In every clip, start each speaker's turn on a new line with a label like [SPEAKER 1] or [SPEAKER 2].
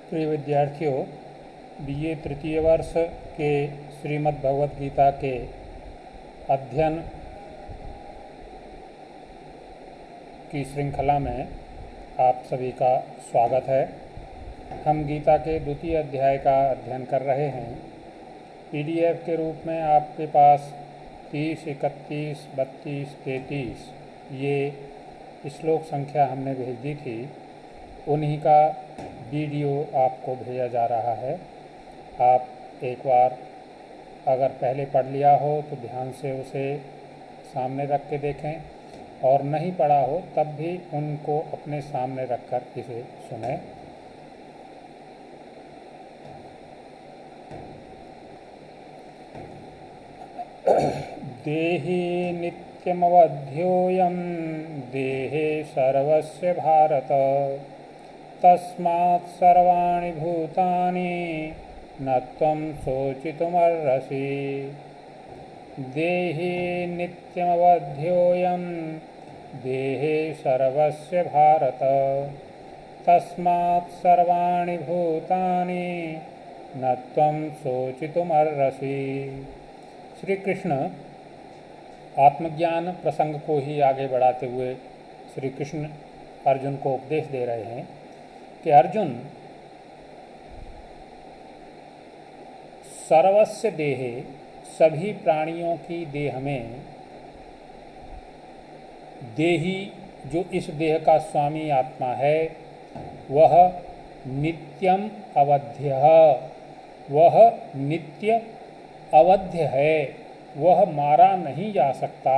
[SPEAKER 1] प्रिय विद्यार्थियों, बीए तृतीय वर्ष के श्रीमद् भगवद गीता के अध्ययन की श्रृंखला में आप सभी का स्वागत है। हम गीता के द्वितीय अध्याय का अध्ययन कर रहे हैं। पीडीएफ के रूप में आपके पास 30, 31, 32, 33 ये श्लोक संख्या हमने भेज दी थी। उन्हीं का वीडियो आपको भेजा जा रहा है। आप एक बार अगर पहले पढ़ लिया हो तो ध्यान से उसे सामने रख के देखें, और नहीं पढ़ा हो तब भी उनको अपने सामने रखकर इसे सुनें। देहि नित्यमवध्योऽयं देहे सर्वस्य भारत, तस्मात् सर्वाणि भूतानि न त्वं शोचितुमर्हसि। देहि नित्यमवध्योऽयं देहे सर्वस्य भारत, तस्मात् सर्वाणि भूतानि न त्वं शोचितुमर्हसि। श्री कृष्ण आत्मज्ञान प्रसंग को ही आगे बढ़ाते हुए श्री कृष्ण अर्जुन को उपदेश दे रहे हैं कि अर्जुन, सर्वस्य देहे, सभी प्राणियों की देह में, देही जो इस देह का स्वामी आत्मा है वह नित्यम अवध्य, वह नित्य अवध्य है, वह मारा नहीं जा सकता।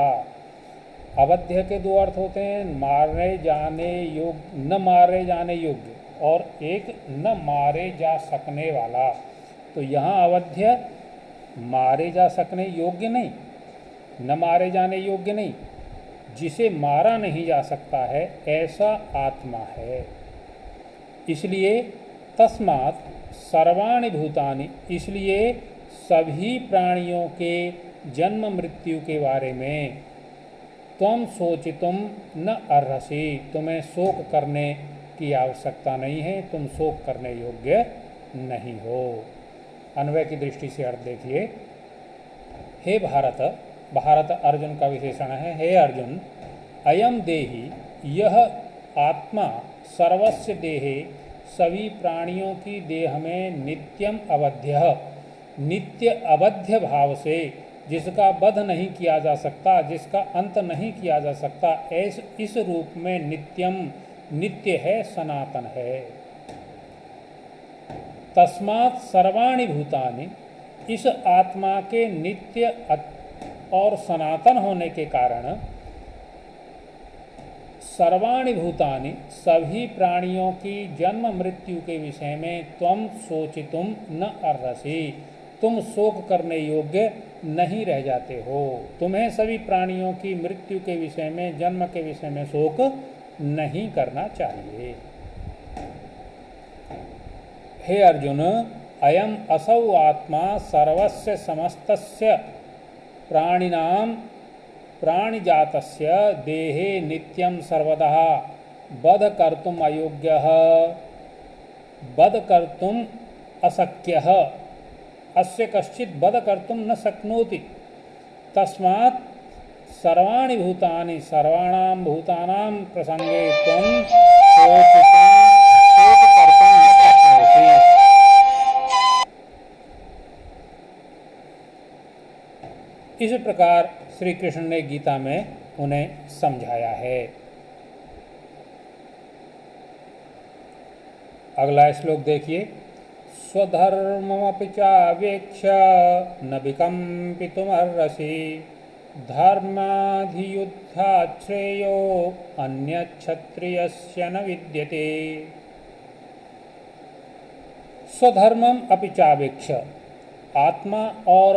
[SPEAKER 1] अवध्य के दो अर्थ होते हैं, मारे जाने योग्य, न मारे जाने योग्य, और एक न मारे जा सकने वाला। तो यहाँ अवध्य मारे जा सकने योग्य नहीं, न मारे जाने योग्य नहीं, जिसे मारा नहीं जा सकता है, ऐसा आत्मा है। इसलिए तस्मात् सर्वाणि भूतानि, इसलिए सभी प्राणियों के जन्म मृत्यु के बारे में त्वं शोचितुम न अर्हसि, तुम्हें शोक करने की आवश्यकता नहीं है, तुम शोक करने योग्य नहीं हो। अन्वय की दृष्टि से अर्थ देखिए। हे भारत, भारत अर्जुन का विशेषण है। हे अर्जुन, अयम देहि, यह आत्मा, सर्वस्य देहे, सभी प्राणियों की देह में नित्यम अवध्य, नित्य अवध्य भाव से, जिसका वध नहीं किया जा सकता, जिसका अंत नहीं किया जा सकता, इस रूप में नित्यम, नित्य है, सनातन है। तस्मात् सर्वाणि भूतानि, इस आत्मा के नित्य और सनातन होने के कारण सर्वाणि भूतानि, सभी प्राणियों की जन्म मृत्यु के विषय में त्वं शोचितुम न अर्हसि, तुम शोक करने योग्य नहीं रह जाते हो। तुम्हें सभी प्राणियों की मृत्यु के विषय में, जन्म के विषय में शोक नहीं करना चाहिए। हे अर्जुन, अयम असौ आत्मा सर्वस्य समस्तस्य प्राणिनां प्राणिजातस्य देहे नित्यं सर्वदा वध कर्तुम अयोग्यः, वध कर्तुम अशक्यः, अस्य कश्चित् वध कर्तुम न शक्नोति। तस्मात् सर्वाणि भूतानि, सर्वाणां भूतानां प्रसंगे त्वं शोचितुं शोक कर्तुं न शक्नोति। इस प्रकार श्री कृष्ण ने गीता में उन्हें समझाया है। अगला श्लोक देखिए। स्वधर्ममपि चावेक्ष्य न विकम्पितुमर्हसि, धर्माधियुद्धात् श्रेयो अन्यच्छत्रियस्य न विद्यते। स्वधर्मम अपि चावेक्ष्य, आत्मा और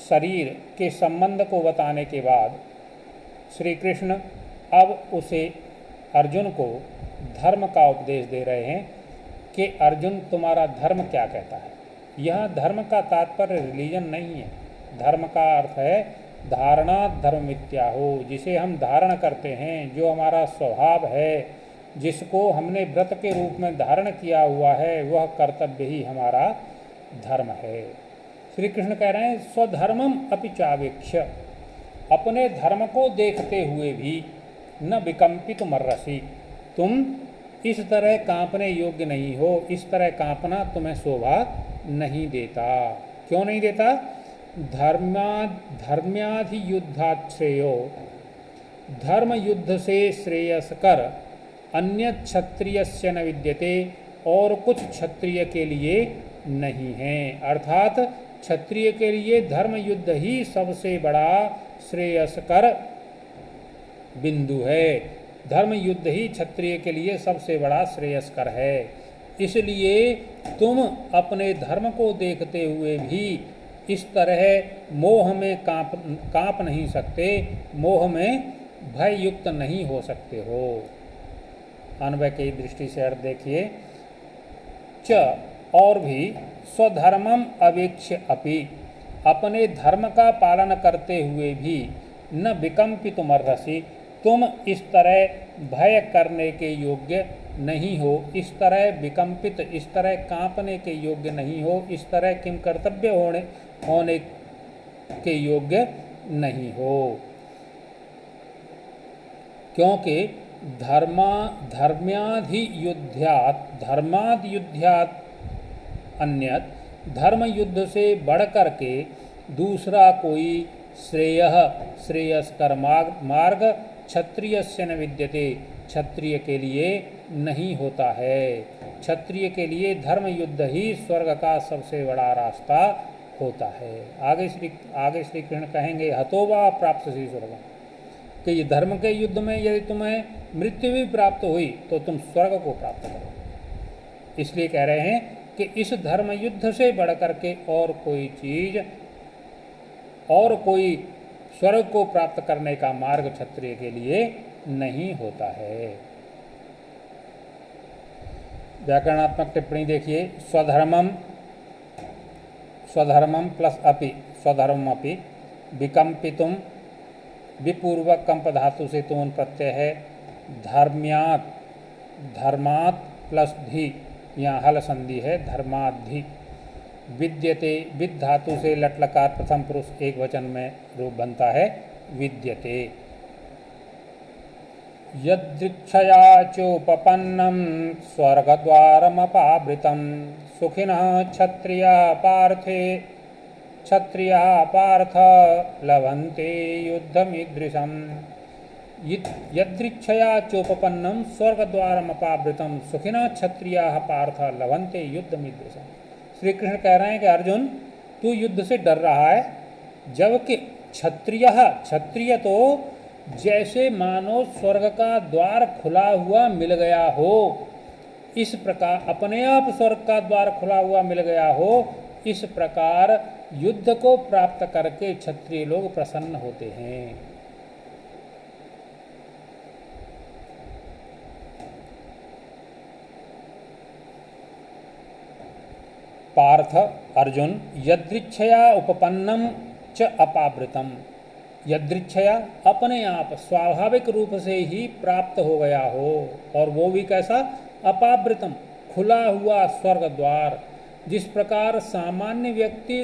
[SPEAKER 1] शरीर के संबंध को बताने के बाद श्री कृष्ण अब उसे, अर्जुन को धर्म का उपदेश दे रहे हैं कि अर्जुन, तुम्हारा धर्म क्या कहता है। यह धर्म का तात्पर्य रिलीजन नहीं है। धर्म का अर्थ है धारणा धर्म मिथ्या हो, जिसे हम धारण करते हैं, जो हमारा स्वभाव है, जिसको हमने व्रत के रूप में धारण किया हुआ है, वह कर्तव्य ही हमारा धर्म है। श्री कृष्ण कह रहे हैं स्वधर्मम अपि चावेक्ष्य, अपने धर्म को देखते हुए भी न विकम्पित मर्रसी, तुम इस तरह कांपने योग्य नहीं हो, इस तरह कांपना तुम्हें शोभा नहीं देता। क्यों नहीं देता? धर्म्याधि युद्धाश्रेयो, धर्म युद्ध से श्रेयस्कर अन्य क्षत्रियस्य न विद्यते, और कुछ क्षत्रिय के लिए नहीं है। अर्थात क्षत्रिय के लिए धर्म युद्ध ही सबसे बड़ा श्रेयस्कर बिंदु है, धर्म युद्ध ही क्षत्रिय के लिए सबसे बड़ा श्रेयस्कर है। इसलिए तुम अपने धर्म को देखते हुए भी इस तरह मोह में कांप नहीं सकते, मोह में भय युक्त नहीं हो सकते हो। अन्वय की दृष्टि से अर्थ देखिए, च और भी स्वधर्मम अवेक्ष्य अपि, अपने धर्म का पालन करते हुए भी न विकम्पित मर्रसी, तुम इस तरह भय करने के योग्य नहीं हो, इस तरह विकम्पित, इस तरह कांपने के योग्य नहीं हो, इस तरह किम कर्तव्य होने के योग्य नहीं हो। क्योंकि धर्माद युद्ध्यात अन्यत, धर्म युद्ध से बढ़ कर के दूसरा कोई श्रेयस्कर मार्ग क्षत्रियस्य न विद्यते, क्षत्रिय के लिए नहीं होता है। क्षत्रिय के लिए धर्म युद्ध ही स्वर्ग का सबसे बड़ा रास्ता होता है। आगे श्री कृष्ण कहेंगे हतोवा प्राप्त श्री स्वर्ग, कि ये धर्म के युद्ध में यदि तुम्हें मृत्यु भी प्राप्त हुई तो तुम स्वर्ग को प्राप्त करो। इसलिए कह रहे हैं कि इस धर्म युद्ध से बढ़ कर के और कोई चीज, और कोई स्वर्ग को प्राप्त करने का मार्ग क्षत्रिय के लिए नहीं होता है। व्याकरणात्मक टिप्पणी देखिए, स्वधर्मम प्लस अपि, स्वधर्मम अपि विकम्पितुम, विपूर्वक कंप धातु से तोन प्रत्यय है, धर्मात् प्लस धी, यहाँ हल संधि है, धर्माद्धि। विद्यते, विद धातु से लट लकार प्रथम पुरुष एक वचन में रूप बनता है विद्यते। यदृक्षया चोपपन्नं स्वर्गद्वारमपावृतं, सुखिनः क्षत्रियाः पार्थ लभन्ते युद्धमीदृशम्। यदृक्षया चोपपन्नं स्वर्गद्वारमपावृतं, सुखिनः क्षत्रियाः पार्थ लभन्ते युद्धमीदृशम्। श्री कृष्ण कह रहे हैं कि अर्जुन, तू युद्ध से डर रहा है, जबकि क्षत्रिय तो जैसे मानो स्वर्ग का द्वार खुला हुआ मिल गया हो, इस प्रकार अपने आप स्वर्ग का द्वार खुला हुआ मिल गया हो, इस प्रकार युद्ध को प्राप्त करके क्षत्रिय लोग प्रसन्न होते हैं। पार्थ अर्जुन, यदृच्छया उपपन्नम च अपावृतम, यदृच्छया अपने आप स्वाभाविक रूप से ही प्राप्त हो गया हो, और वो भी कैसा? अपावृतम, खुला हुआ स्वर्ग द्वार। जिस प्रकार सामान्य व्यक्ति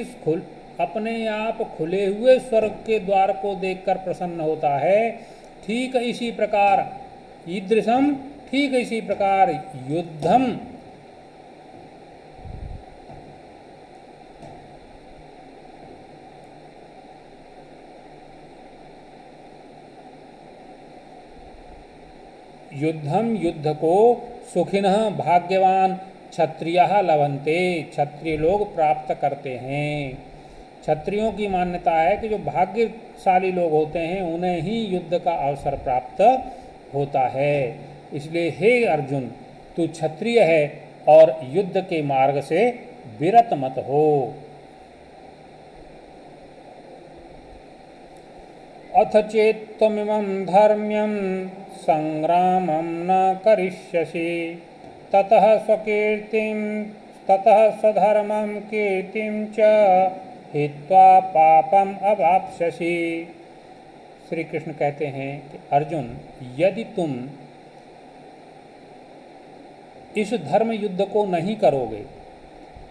[SPEAKER 1] अपने आप खुले हुए स्वर्ग के द्वार को देखकर प्रसन्न होता है, ठीक इसी प्रकार ईदृशम, ठीक इसी प्रकार युद्धम, युद्ध को सुखिनः भाग्यवान क्षत्रियः लभन्ते, क्षत्रिय लोग प्राप्त करते हैं। क्षत्रियों की मान्यता है कि जो भाग्यशाली लोग होते हैं उन्हें ही युद्ध का अवसर प्राप्त होता है। इसलिए हे अर्जुन, तू क्षत्रिय है और युद्ध के मार्ग से विरत मत हो। अथ चेत्त्वमिमं धर्म्यं संग्रामं न करिष्यसि, ततः स्वधर्मं कीर्तिं च हित्वा पापम अवाप्स्यसि। श्री कृष्ण कहते हैं कि अर्जुन, यदि तुम इस धर्म युद्ध को नहीं करोगे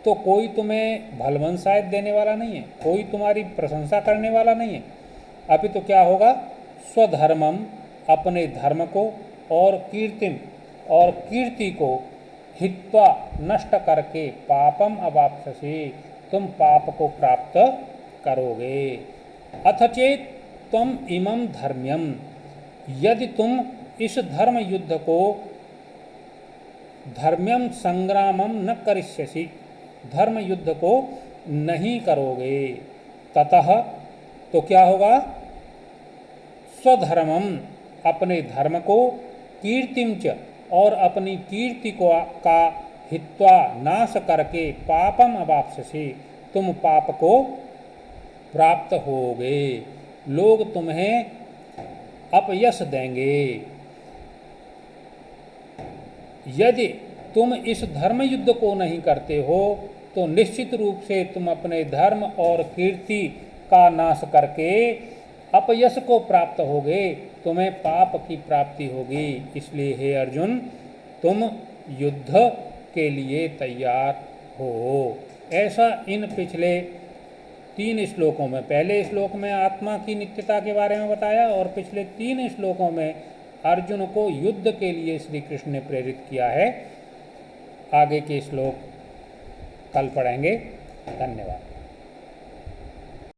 [SPEAKER 1] तो कोई तुम्हें भलवंशायत देने वाला नहीं है, कोई तुम्हारी प्रशंसा करने वाला नहीं है। अभी तो क्या होगा, स्वधर्मम, अपने धर्म को, और कीर्तिम, और कीर्ति को, हित्वा, नष्ट करके, पापम अवाप्स्यसि, तुम पाप को प्राप्त करोगे। अथ चेत त्वम इमं धर्म्यम, यदि तुम इस धर्म युद्ध को, धर्म्यम संग्रामम न करिष्यसि, धर्म युद्ध को नहीं करोगे, ततः तो क्या होगा, स्वधर्मम, अपने धर्म को, कीर्तिम च, और अपनी कीर्ति को का, हित्वा, नाश करके, पापम अवाप्स्यसि, तुम पाप को प्राप्त होगे, लोग तुम्हें अपयश देंगे। यदि तुम इस धर्म युद्ध को नहीं करते हो तो निश्चित रूप से तुम अपने धर्म और कीर्ति का नाश करके अपयश को प्राप्त होगे, तुम्हें पाप की प्राप्ति होगी। इसलिए हे अर्जुन, तुम युद्ध के लिए तैयार हो। ऐसा इन पिछले 3 श्लोकों में, पहले श्लोक में आत्मा की नित्यता के बारे में बताया और पिछले 3 श्लोकों में अर्जुन को युद्ध के लिए श्री कृष्ण ने प्रेरित किया है। आगे के श्लोक कल पढ़ेंगे। धन्यवाद।